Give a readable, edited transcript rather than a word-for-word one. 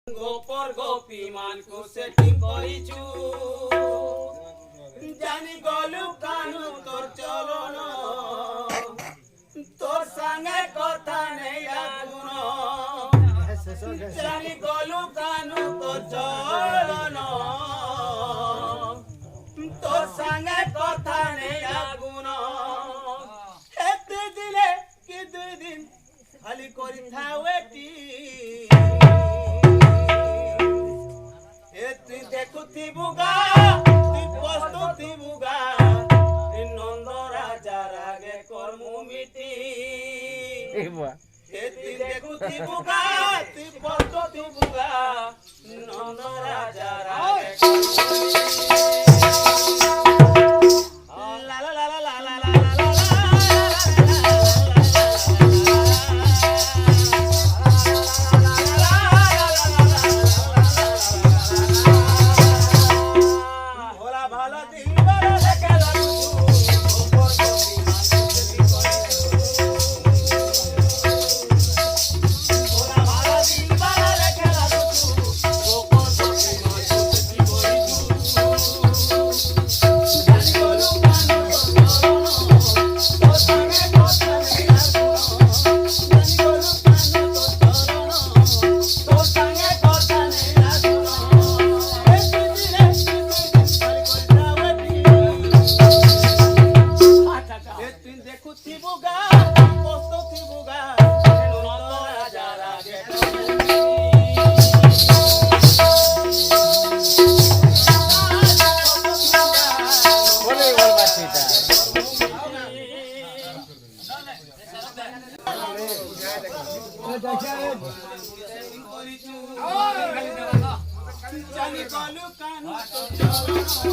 गोपर गोपी मान को सेटिंग करिचु जानी गलु कानु तोर चलन तोर संगे कथा नहीं आगुन जानी गलु कानु तोर चलन तोर संगे कथा नहीं आगुन एते दिले कि 2 दिन खाली करि थावेटी तुई देखुथी बुगा तुई पस्तुथी बुगा नंद राजा रागे कर्मु मिटी तुई देखुथी बुगा तुई पस्तुथी बुगा नंद राजा रागे कर्मु ला ला ला ला ला ला ला जानी गलु कानु तो चलन